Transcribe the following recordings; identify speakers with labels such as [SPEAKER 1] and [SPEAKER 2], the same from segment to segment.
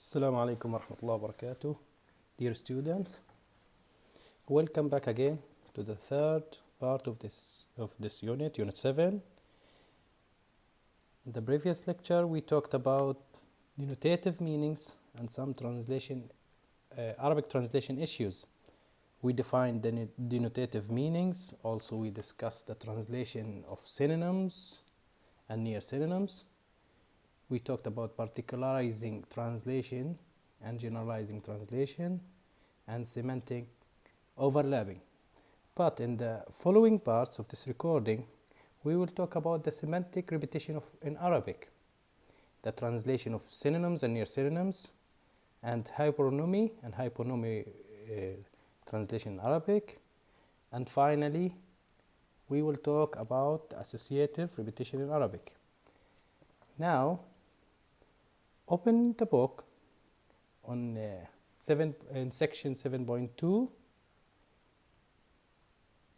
[SPEAKER 1] Assalamu alaikum warahmatullahi wabarakatuh. Dear students, welcome back again to the third part of this unit, Unit 7. In the previous lecture, we talked about denotative meanings and some Arabic translation issues. We defined the denotative meanings. Also, we discussed the translation of synonyms and near synonyms. We talked about particularizing translation and generalizing translation and semantic overlapping. But in the following parts of this recording, we will talk about the semantic repetition in Arabic, the translation of synonyms and near synonyms, and hyperonymy and hyponymy translation in Arabic. And finally, we will talk about associative repetition in Arabic. Now, open the book on in section 7.2,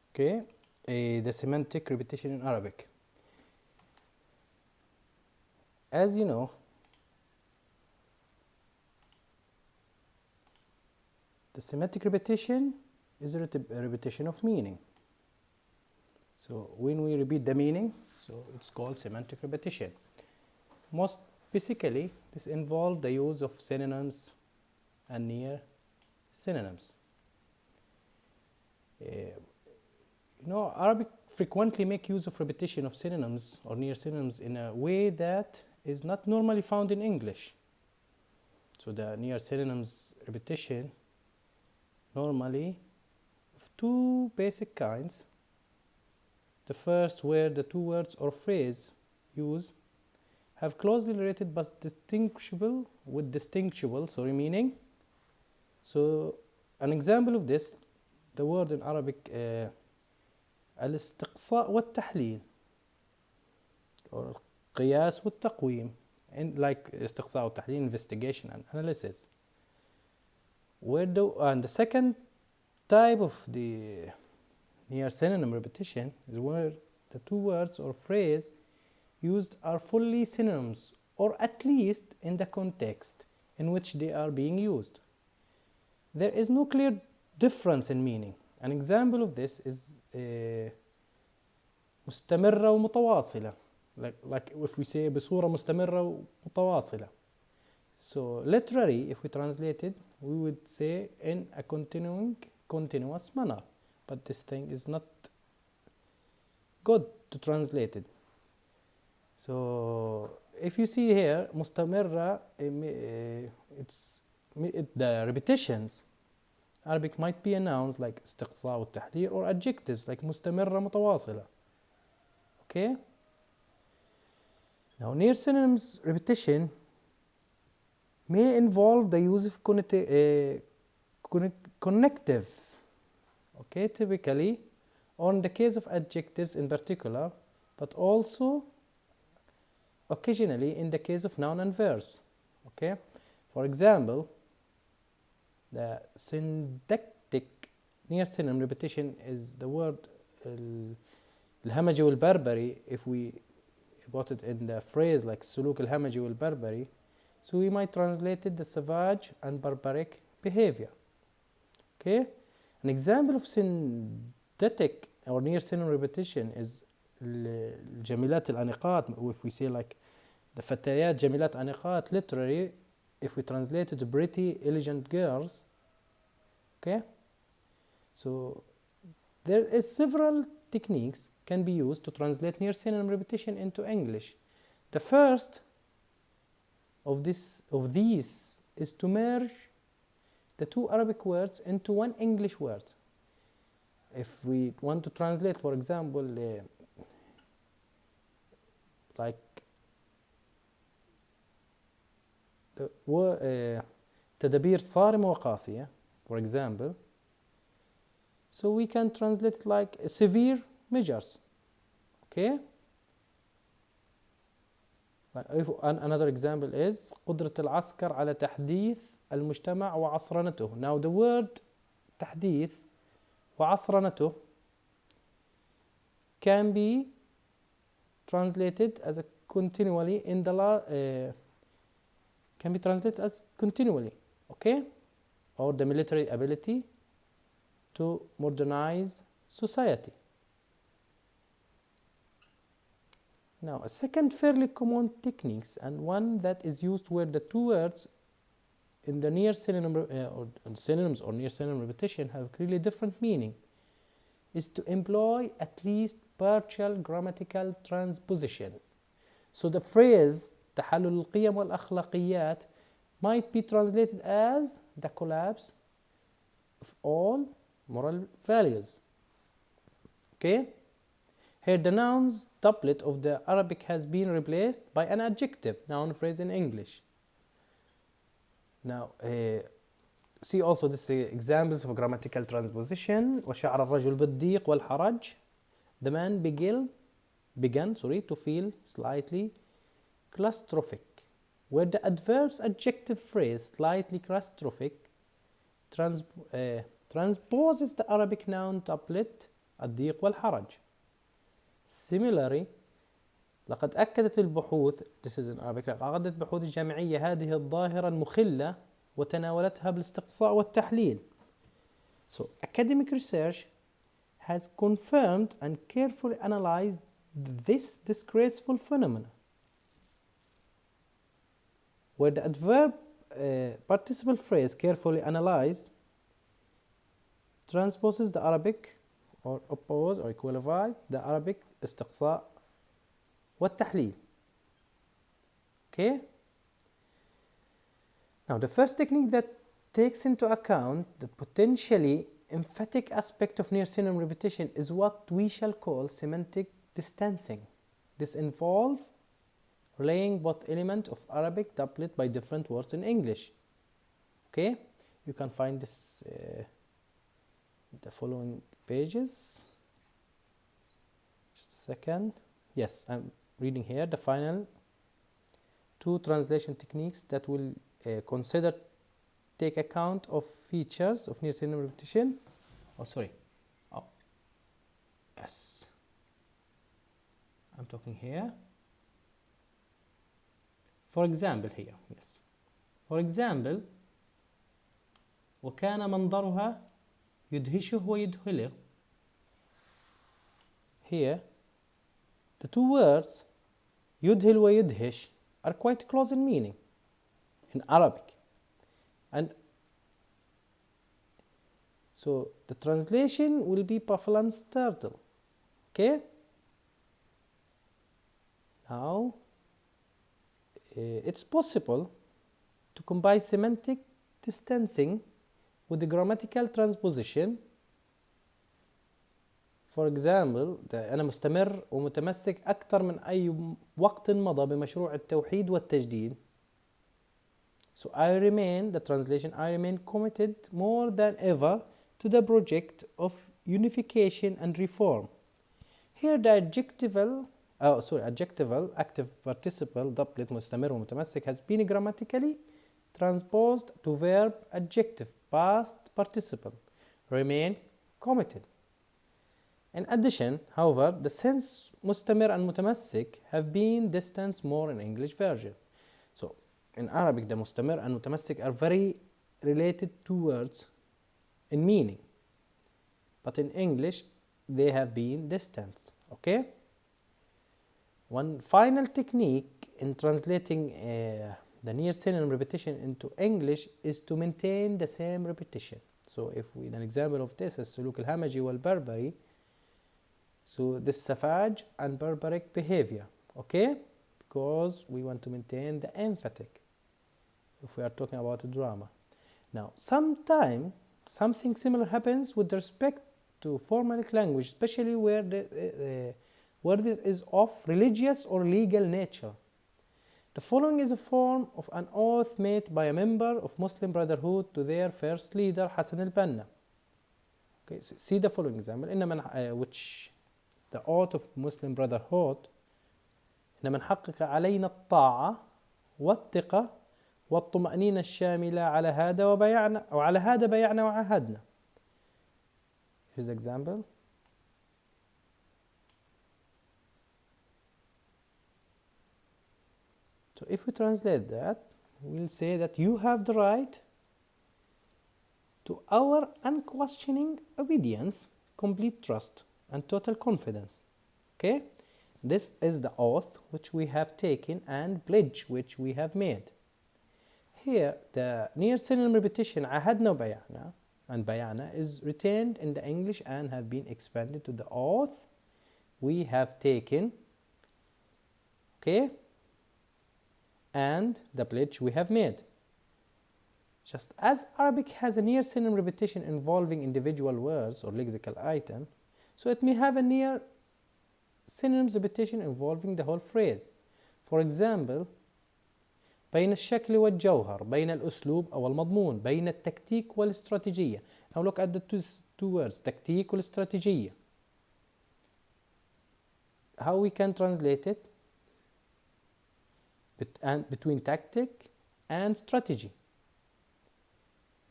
[SPEAKER 1] okay, the semantic repetition in Arabic. As you know, the semantic repetition is a repetition of meaning. So when we repeat the meaning, so it's called semantic repetition. Most basically, this involves the use of synonyms and near synonyms. Arabic frequently make use of repetition of synonyms or near synonyms in a way that is not normally found in English. So the near synonyms repetition normally of two basic kinds. The first, where the two words or phrase used have closely related but distinguishable meaning. So an example of this, the word in Arabic الاستقصاء والتحليل or القياس والتقويم, and like استقصاء والتحليل, investigation and analysis. And the second type of the near synonym repetition is where the two words or phrase used are fully synonyms, or at least in the context in which they are being used. There is no clear difference in meaning. An example of this is مستمرة ومتواصلة, like if we say بصورة مستمرة ومتواصلة. So literally, if we translate it, we would say in a continuous manner. But this thing is not good to translate it. So if you see here مستمرة, the repetitions Arabic might be announced like استقصاء والتحليل, or adjectives like مستمرة متواصلة. Okay. Now near synonyms repetition may involve the use of connective. Okay, typically on the case of adjectives in particular, but also occasionally in the case of noun and verbs. Okay, for example, the syntactic near synonym repetition is the word الهمجي والبربري. If we put it in the phrase like السلوك الهمجي والبربري, so we might translate it the savage and barbaric behavior. Okay, an example of synthetic or near synonym repetition is الجميلات الأنيقات. If we say like the فتيات جميلات أنيقات, literally if we translate it to pretty elegant girls. Okay, so there is several techniques can be used to translate near synonym repetition into English. The first of these is to merge the two Arabic words into one English word. If we want to translate, for example, like the word تدابير صارمة وقاسية, for example, so we can translate it like severe measures. Okay. Another example is قدرة العسكر على تحديث المجتمع وعصرنته. Now the word تحديث وعصرنته can be translated as a continually in the can be translated as continually, okay? Or the military ability to modernize society. Now, a second fairly common techniques, and one that is used where the two words in the near synonym or synonyms or near synonym repetition have clearly different meaning, is to employ at least partial grammatical transposition. So the phrase تحلل القيم والأخلاقيات might be translated as the collapse of all moral values. Okay? Here the nouns doublet of the Arabic has been replaced by an adjective noun phrase in English. Now, see also this examples of grammatical transposition. وشعر الرجل بالضيق والحرج. The man began to feel slightly claustrophic. Where the adverbs adjective phrase slightly claustrophic transposes the Arabic noun doublet الضيق والحرج. Similarly, لقد أكدت البحوث this is in Arabic أكدت بحوث الجامعية هذه الظاهرة المخلة وتناولتها بالاستقصاء والتحليل. So academic research has confirmed and carefully analyzed this disgraceful phenomenon. Where the adverb participle phrase carefully analyzed transposes the Arabic or oppose or equalize the Arabic استقصاء والتحليل. Okay? Now the first technique that takes into account the potentially emphatic aspect of near synonym repetition is what we shall call semantic distancing. This involves relaying both elements of Arabic doublet by different words in English. Okay? You can find this the following pages. Just a second. Yes, I'm reading here the final two translation techniques that will take account of features of near synonym repetition. Yes, I'm talking here. For example here, yes. For example, وكان منظرها يدهشه ويدهله. Here, the two words يدهل ويدهش are quite close in meaning in Arabic. And so the translation will be Pufflin's turtle. Okay? Now, it's possible to combine semantic distancing with the grammatical transposition. For example, أنا مستمر ومتمسك أكثر من أي وقت مضى بمشروع التوحيد والتجديد. So I remain committed more than ever to the project of unification and reform. Here the adjectival active participle doublet مستمر ومتمسك has been grammatically transposed to verb adjective past participle remain committed. In addition, however, the sense مستمر and متمسك have been distanced more in English version. So in Arabic, the مستمر and متمسك are very related to words in meaning, but in English they have been distanced. Okay. One final technique in translating the near synonym repetition into English is to maintain the same repetition. So if we, an example of this is السلوك الهمجي والبربري. So this savage and barbaric behavior, okay? Because we want to maintain the emphatic if we are talking about a drama. Now, sometimes something similar happens with respect to formalic language, especially where this is of religious or legal nature. The following is a form of an oath made by a member of Muslim Brotherhood to their first leader, Hassan al-Banna. Okay, so see the following example, which the oath of Muslim Brotherhood. إنما نحقق علينا الطاعة والثقة والطمأنينة الشاملة على هذا بيعنا وعهدنا. Here's the example. So if we translate that, we'll say that you have the right to our unquestioning obedience, complete trust, and total confidence. Okay? This is the oath which we have taken and pledge which we have made. Here, the near synonym repetition عهدنا وبيعنا and بيعنا is retained in the English and have been expanded to the oath we have taken, okay, and the pledge we have made. Just as Arabic has a near synonym repetition involving individual words or lexical item, so it may have a near synonyms repetition involving the whole phrase. For example, بين الشكل والجوهر، بين الأسلوب أو المضمون، بين التكتيك والاستراتيجية. Now look at the two words, تكتيك والاستراتيجية. How we can translate it? Between tactic and strategy.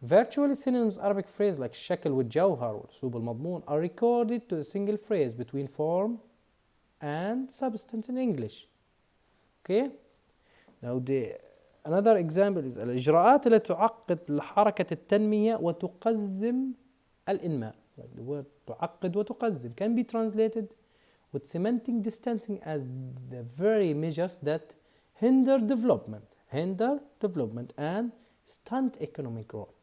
[SPEAKER 1] Virtually synonymous Arabic phrase like الشكل والجوهر والأسلوب المضمون are recorded to a single phrase between form and substance in English. Okay? Now another example is الإجراءات التي تعقد حركة التنمية وتقزم الإنماء. Like the word تعقد وتقزم can be translated with semantic distancing as the very measures that hinder development and stunt economic growth.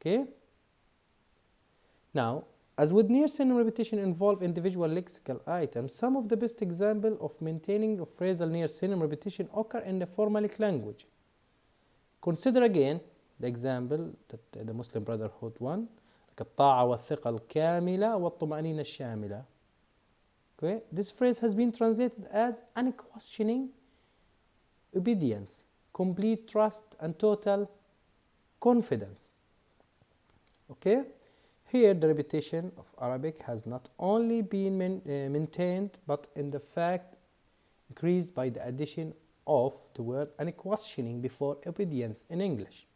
[SPEAKER 1] Okay? Now, as with near synonym repetition involve individual lexical items, some of the best example of maintaining a phrasal near synonym repetition occur in the formalic language. Consider again the example that the Muslim Brotherhood one, like الطاعة والثقة الكاملة والطمأنينة الشاملة. Okay? This phrase has been translated as unquestioning obedience, complete trust and total confidence. Okay? Here the repetition of Arabic has not only been maintained but in the fact increased by the addition of the word unquestioning before obedience in English.